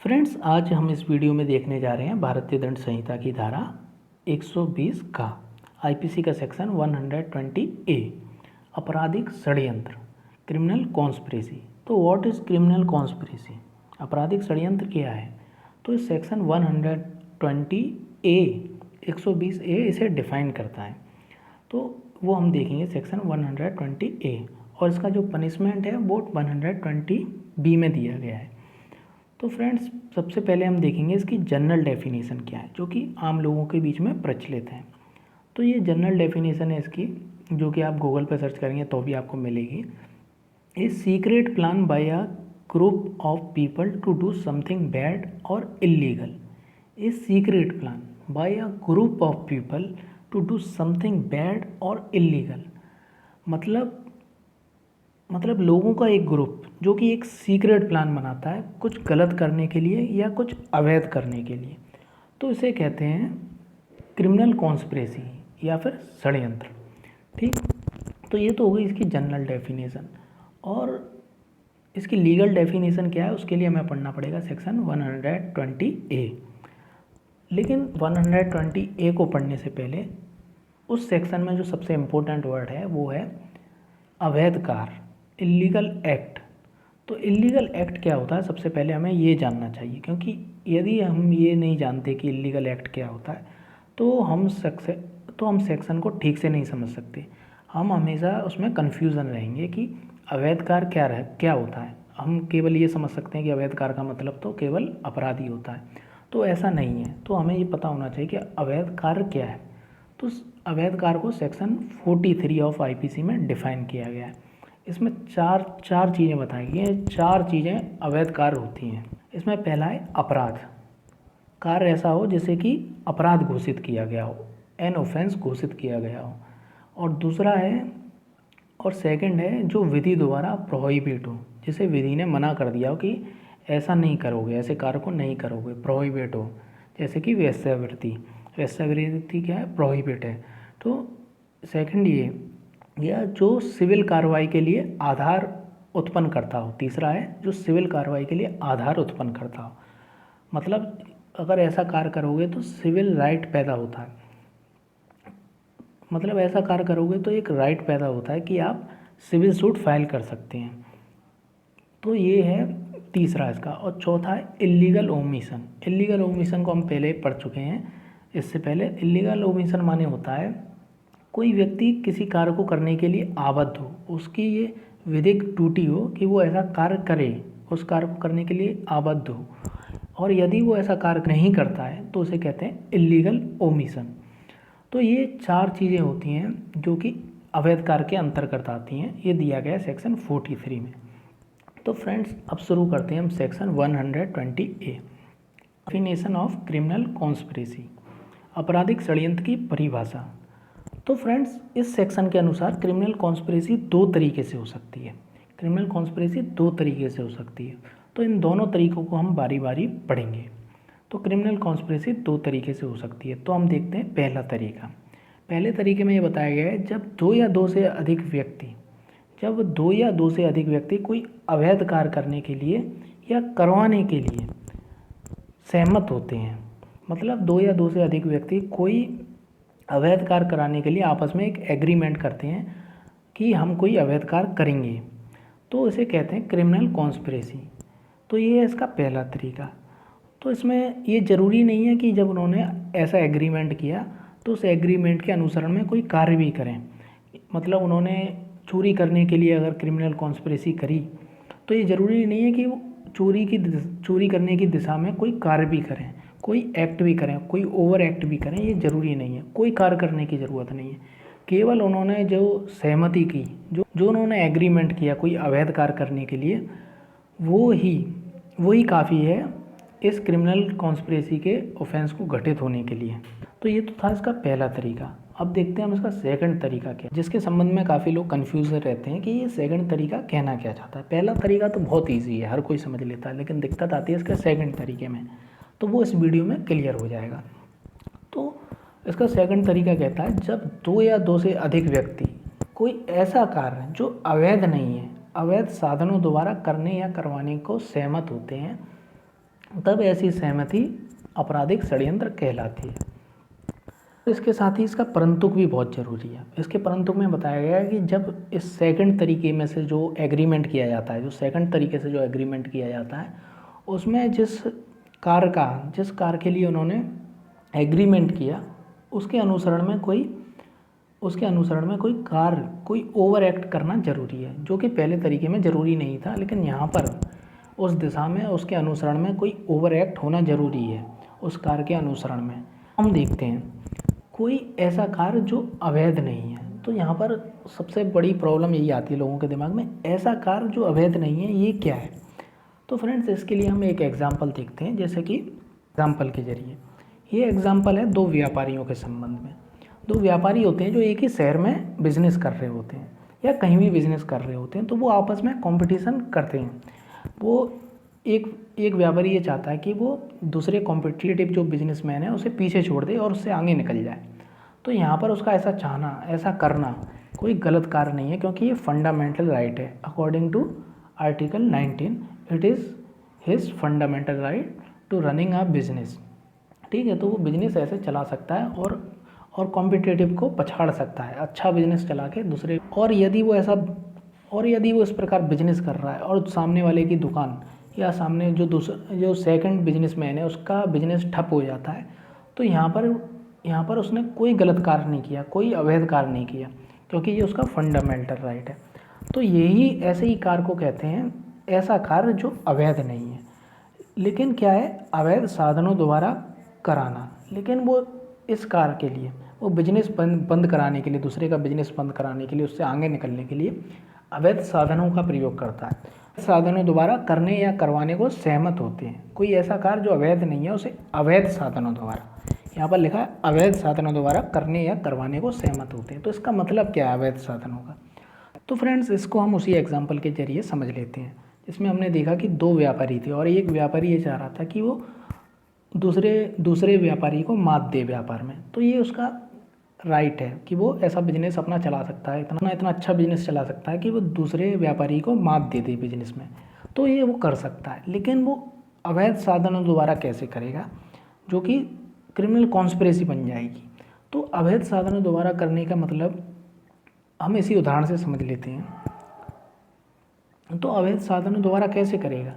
Friends, आज हम इस वीडियो में देखने जा रहे हैं भारतीय दंड संहिता की धारा 120 का आईपीसी का सेक्शन 120 ए आपराधिक षड्यंत्र क्रिमिनल कॉन्स्पिरेसी। तो व्हाट इज़ क्रिमिनल कॉन्स्पिरेसी? आपराधिक षड्यंत्र क्या है? तो इस सेक्शन 120 ए 120 ए इसे डिफाइन करता है। तो वो हम देखेंगे सेक्शन 120 ए, और इसका जो पनिशमेंट है वो 120 बी में दिया गया है। तो फ्रेंड्स, सबसे पहले हम देखेंगे इसकी जनरल डेफिनेशन क्या है, जो कि आम लोगों के बीच में प्रचलित है। तो ये जनरल डेफिनेशन है इसकी, जो कि आप गूगल पर सर्च करेंगे तो भी आपको मिलेगी। A secret plan by a group of people to do something bad और illegal. A secret plan by a group of people to do something bad और इलीगल। मतलब लोगों का एक ग्रुप जो कि एक सीक्रेट प्लान बनाता है कुछ गलत करने के लिए या कुछ अवैध करने के लिए, तो इसे कहते हैं क्रिमिनल कॉन्स्पिरेसी या फिर षड्यंत्र। ठीक, तो ये तो हो गई इसकी जनरल डेफिनेशन। और इसकी लीगल डेफिनेशन क्या है, उसके लिए हमें पढ़ना पड़ेगा सेक्शन 120 ए। लेकिन 120 ए को पढ़ने से पहले उस सेक्शन में जो सबसे इम्पोर्टेंट वर्ड है वो है अवैध कार्य, इलीगल एक्ट। तो इलीगल एक्ट क्या होता है, सबसे पहले हमें ये जानना चाहिए, क्योंकि यदि हम ये नहीं जानते कि इलीगल एक्ट क्या होता है तो हम सेक्शन को ठीक से नहीं समझ सकते। हम हमेशा उसमें कन्फ्यूज़न रहेंगे कि अवैध कार्य क्या होता है। हम केवल ये समझ सकते हैं कि अवैध कार्य का मतलब तो केवल अपराधी होता है, तो ऐसा नहीं है। तो हमें ये पता होना चाहिए कि अवैध कार्य क्या है। तो अवैध कार्य को सेक्शन 43 ऑफ आईपीसी में डिफाइन किया गया है। इसमें चार चीज़ें बताई गई हैं। चार चीज़ें अवैध कार्य होती हैं। इसमें पहला है अपराध। कार्य ऐसा हो जिसे कि अपराध घोषित किया गया हो, एन ऑफेंस घोषित किया गया हो। और दूसरा है, और सेकंड है जो विधि द्वारा प्रोहिबिट हो, जिसे विधि ने मना कर दिया हो कि ऐसा नहीं करोगे, ऐसे कार्य को नहीं करोगे, प्रोहिबिट हो। जैसे कि वेश्यावृत्ति। वेश्यावृत्ति क्या है? प्रोहिबिट है। तो सेकंड ये, या जो सिविल कार्रवाई के लिए आधार उत्पन्न करता हो। तीसरा है जो सिविल कार्रवाई के लिए आधार उत्पन्न करता हो। मतलब अगर ऐसा कार्य करोगे तो सिविल राइट पैदा होता है। मतलब ऐसा कार्य करोगे तो एक राइट पैदा होता है कि आप सिविल सूट फाइल कर सकते हैं। तो ये है तीसरा इसका। और चौथा है इलीगल ओमिशन। इलीगल ओमिशन को हम पहले ही पढ़ चुके हैं। इससे पहले इलीगल ओमिशन माने होता है कोई व्यक्ति किसी कार्य को करने के लिए आबद्ध हो, उसकी ये विधिक ड्यूटी हो कि वो ऐसा कार्य करे, उस कार्य को करने के लिए आबद्ध हो, और यदि वो ऐसा कार्य नहीं करता है तो उसे कहते हैं इलीगल ओमिशन। तो ये चार चीज़ें होती हैं जो कि अवैध कार्य के अंतर्गत आती हैं। ये दिया गया है सेक्शन 43 में। तो फ्रेंड्स, अब शुरू करते हैं हम section 120 A, definition of criminal conspiracy, आपराधिक षड्यंत्र की परिभाषा। तो फ्रेंड्स, इस सेक्शन के अनुसार क्रिमिनल कॉन्स्पिरेसी दो तरीके से हो सकती है। क्रिमिनल कॉन्स्पिरेसी दो तरीके से हो सकती है। तो इन दोनों तरीकों को हम बारी बारी पढ़ेंगे। तो क्रिमिनल कॉन्स्पिरेसी दो तरीके से हो सकती है। तो हम देखते हैं पहला तरीका। पहले तरीके में ये बताया गया है जब दो या दो से अधिक व्यक्ति कोई अवैध कार्य करने के लिए या करवाने के लिए सहमत होते हैं। मतलब दो या दो से अधिक व्यक्ति कोई अवैध कार्य कराने के लिए आपस में एक एग्रीमेंट करते हैं कि हम कोई अवैध कार्य करेंगे, तो इसे कहते हैं क्रिमिनल कॉन्स्पिरेसी। तो ये है इसका पहला तरीका। तो इसमें ये ज़रूरी नहीं है कि जब उन्होंने ऐसा एग्रीमेंट किया तो उस एग्रीमेंट के अनुसरण में कोई कार्य भी करें। मतलब उन्होंने चोरी करने के लिए अगर क्रिमिनल कॉन्स्पिरेसी करी तो ये ज़रूरी नहीं है कि वो चोरी करने की दिशा में कोई कार्य भी करें, कोई एक्ट भी करें, कोई ओवर एक्ट भी करें। ये ज़रूरी नहीं है, कोई कार्य करने की ज़रूरत नहीं है। केवल उन्होंने जो सहमति की, जो उन्होंने एग्रीमेंट किया कोई अवैध कार्य करने के लिए, वो ही काफ़ी है इस क्रिमिनल कॉन्स्पिरेसी के ऑफेंस को घटित होने के लिए। तो ये तो था इसका पहला तरीका। अब देखते हैं हम इसका सेकंड तरीका क्या, जिसके संबंध में काफ़ी लोग कन्फ्यूज रहते हैं कि ये सेकंड तरीका कहना क्या चाहता है। पहला तरीका तो बहुत ईजी है, हर कोई समझ लेता है, लेकिन दिक्कत आती है इसके सेकंड तरीके में। तो वो इस वीडियो में क्लियर हो जाएगा। तो इसका सेकंड तरीका कहता है जब दो या दो से अधिक व्यक्ति कोई ऐसा कार्य जो अवैध नहीं है, अवैध साधनों द्वारा करने या करवाने को सहमत होते हैं, तब ऐसी सहमति आपराधिक षड्यंत्र कहलाती है। इसके साथ ही इसका परंतुक भी बहुत ज़रूरी है। इसके परंतुक में बताया गया है कि जब इस सेकंड तरीके में से जो एग्रीमेंट किया जाता है, जो सेकंड तरीके से जो एग्रीमेंट किया जाता है, उसमें जिस कार के लिए उन्होंने एग्रीमेंट किया उसके अनुसरण में कोई ओवर एक्ट करना ज़रूरी है, जो कि पहले तरीके में ज़रूरी नहीं था, लेकिन यहाँ पर उस दिशा में उसके अनुसरण में कोई ओवर एक्ट होना ज़रूरी है। उस कार के अनुसरण में हम देखते हैं कोई ऐसा कार्य जो अवैध नहीं है। तो यहाँ पर सबसे बड़ी प्रॉब्लम यही आती है लोगों के दिमाग में, ऐसा कार्य जो अवैध नहीं है ये क्या है। तो फ्रेंड्स इसके लिए हम एक एग्जाम्पल देखते हैं, जैसे कि एग्जाम्पल के जरिए। ये एग्जाम्पल है दो व्यापारियों के संबंध में। दो व्यापारी होते हैं जो एक ही शहर में बिजनेस कर रहे होते हैं या कहीं भी बिजनेस कर रहे होते हैं, तो वो आपस में कंपटीशन करते हैं। वो एक व्यापारी ये चाहता है कि वो दूसरे कॉम्पिटिटिव जो बिजनेसमैन है उसे पीछे छोड़ दे और उससे आगे निकल जाए। तो यहाँ पर उसका ऐसा चाहना, ऐसा करना कोई गलत कार्य नहीं है, क्योंकि ये फंडामेंटल राइट है। According to article 19 it is his fundamental right to running a business. ठीक है, तो वो बिजनेस ऐसे चला सकता है और कॉम्पिटिटिव को पछाड़ सकता है, अच्छा बिजनेस चला के दूसरे। और यदि वो इस प्रकार बिजनेस कर रहा है और सामने वाले की दुकान या सामने जो सेकंड बिजनेसमैन है उसका बिजनेस ठप हो जाता है, तो यहाँ पर उसने कोई गलत कार्य नहीं किया, कोई अवैध कार्य नहीं किया, क्योंकि ये उसका फंडामेंटल राइट है। तो यही ऐसे ही कार्य को कहते हैं ऐसा कार्य जो अवैध नहीं है। लेकिन क्या है, अवैध साधनों द्वारा कराना। लेकिन वो इस कार्य के लिए वो बिजनेस बंद कराने के लिए, दूसरे का बिजनेस बंद कराने के लिए, उससे आगे निकलने के लिए अवैध साधनों का प्रयोग करता है। साधनों द्वारा करने या करवाने को सहमत होते हैं। कोई ऐसा कार्य जो अवैध नहीं है उसे अवैध साधनों द्वारा, यहाँ पर लिखा है अवैध साधनों द्वारा करने या करवाने को सहमत होते हैं। तो इसका मतलब क्या है अवैध साधनों का? तो फ्रेंड्स इसको हम उसी एग्जाम्पल के जरिए समझ लेते हैं, जिसमें हमने देखा कि दो व्यापारी थे और एक व्यापारी ये चाह रहा था कि वो दूसरे व्यापारी को मात दे व्यापार में। तो ये उसका राइट है कि वो ऐसा बिजनेस अपना चला सकता है, इतना अच्छा बिजनेस चला सकता है कि वो दूसरे व्यापारी को मात दे दे बिजनेस में। तो ये वो कर सकता है, लेकिन वो अवैध साधनों द्वारा कैसे करेगा, जो कि क्रिमिनल कॉन्स्पिरेसी बन जाएगी। तो अवैध साधनों द्वारा करने का मतलब हम इसी उदाहरण से समझ लेते हैं। तो अवैध साधनों द्वारा कैसे करेगा?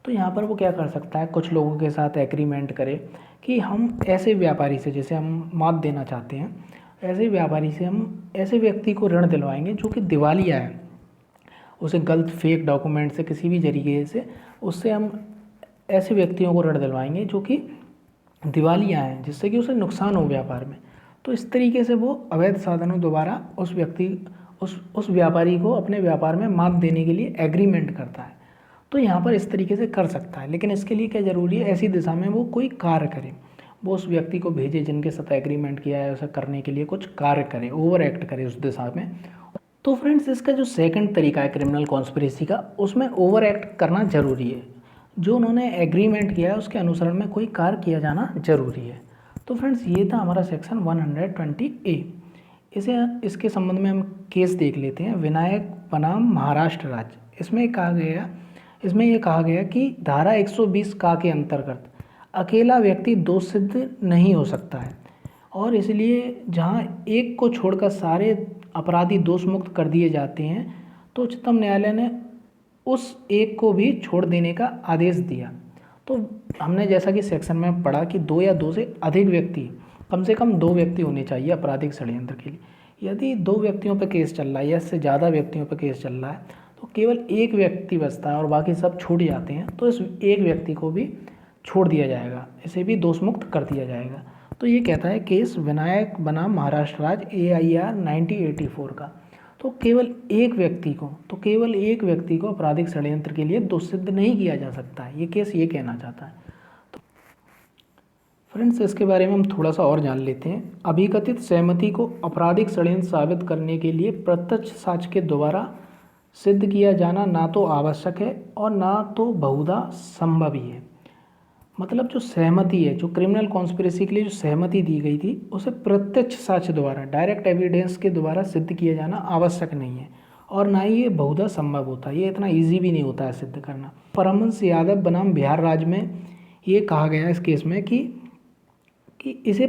तो यहाँ पर वो क्या कर सकता है, कुछ लोगों के साथ एग्रीमेंट करे कि हम ऐसे व्यापारी से, जैसे हम मात देना चाहते हैं, ऐसे व्यापारी से हम ऐसे व्यक्ति को ऋण दिलवाएंगे जो कि दिवालिया है, उसे गलत फेक डॉक्यूमेंट से किसी भी तरीके से उससे हम ऐसे व्यक्तियों को ऋण दिलवाएंगे जो कि दिवालिया हैं, जिससे कि उसे नुकसान हो व्यापार में। तो इस तरीके से वो अवैध साधनों द्वारा उस व्यापारी को अपने व्यापार में मात देने के लिए एग्रीमेंट करता है। तो यहाँ पर इस तरीके से कर सकता है, लेकिन इसके लिए क्या ज़रूरी है, ऐसी दिशा में वो कोई कार्य करे, वो उस व्यक्ति को भेजे जिनके साथ एग्रीमेंट किया है उसे करने के लिए कुछ कार्य करे, ओवर एक्ट करे उस दिशा में। तो फ्रेंड्स इसका जो सेकंड तरीका है क्रिमिनल कॉन्स्पिरेसी का, उसमें ओवर एक्ट करना ज़रूरी है। जो उन्होंने एग्रीमेंट किया है उसके अनुसरण में कोई कार्य किया जाना जरूरी है। तो फ्रेंड्स ये था हमारा सेक्शन 120A। इसके संबंध में हम केस देख लेते हैं, विनायक बनाम महाराष्ट्र राज्य। इसमें ये कहा गया कि धारा 120 का के अंतर्गत अकेला व्यक्ति दोष सिद्ध नहीं हो सकता है, और इसलिए जहां एक को छोड़कर सारे अपराधी दोष मुक्त कर दिए जाते हैं, तो उच्चतम न्यायालय ने उस एक को भी छोड़ देने का आदेश दिया। तो हमने जैसा कि सेक्शन में पढ़ा कि दो या दो से अधिक व्यक्ति, कम से कम 2 व्यक्ति होने चाहिए आपराधिक षड्यंत्र के लिए। यदि 2 व्यक्तियों पर केस चल रहा है या इससे ज़्यादा व्यक्तियों पर केस चल रहा है, तो केवल एक व्यक्ति बचता है और बाकी सब छूट जाते हैं, तो इस एक व्यक्ति को भी छोड़ दिया जाएगा, इसे भी दोष मुक्त कर दिया जाएगा। तो ये कहता है केस विनायक बनाम महाराष्ट्र राज्य AIR 1984 का। तो केवल एक व्यक्ति को आपराधिक षड्यंत्र के लिए दोष सिद्ध नहीं किया जा सकता है, ये केस ये कहना चाहता है। तो फ्रेंड्स इसके बारे में हम थोड़ा सा और जान लेते हैं। अभिकथित सहमति को आपराधिक षड्यंत्र साबित करने के लिए प्रत्यक्ष साक्ष्य के द्वारा सिद्ध किया जाना ना तो आवश्यक है और ना तो बहुधा संभव ही है। मतलब जो सहमति है, जो क्रिमिनल कॉन्स्पिरेसी के लिए जो सहमति दी गई थी, उसे प्रत्यक्ष साक्ष्य द्वारा, डायरेक्ट एविडेंस के द्वारा सिद्ध किया जाना आवश्यक नहीं है, और ना ही ये बहुधा संभव होता है, ये इतना इजी भी नहीं होता है सिद्ध करना। परमहंस यादव बनाम बिहार राज्य में ये कहा गया इस केस में कि इसे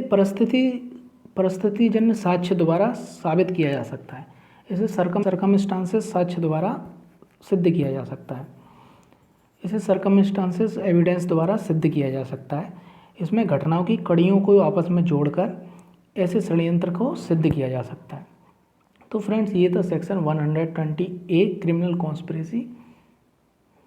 परिस्थितिजन्य साक्ष्य द्वारा साबित किया जा सकता है। इसे सर्कमस्टांसेस साक्ष्य द्वारा सिद्ध किया जा सकता है। इसे सर्कमस्टांसेस एविडेंस द्वारा सिद्ध किया जा सकता है। इसमें घटनाओं की कड़ियों को आपस में जोड़कर ऐसे षड्यंत्र को सिद्ध किया जा सकता है। तो फ्रेंड्स, ये था सेक्शन 120A क्रिमिनल कॉन्स्पिरेसी।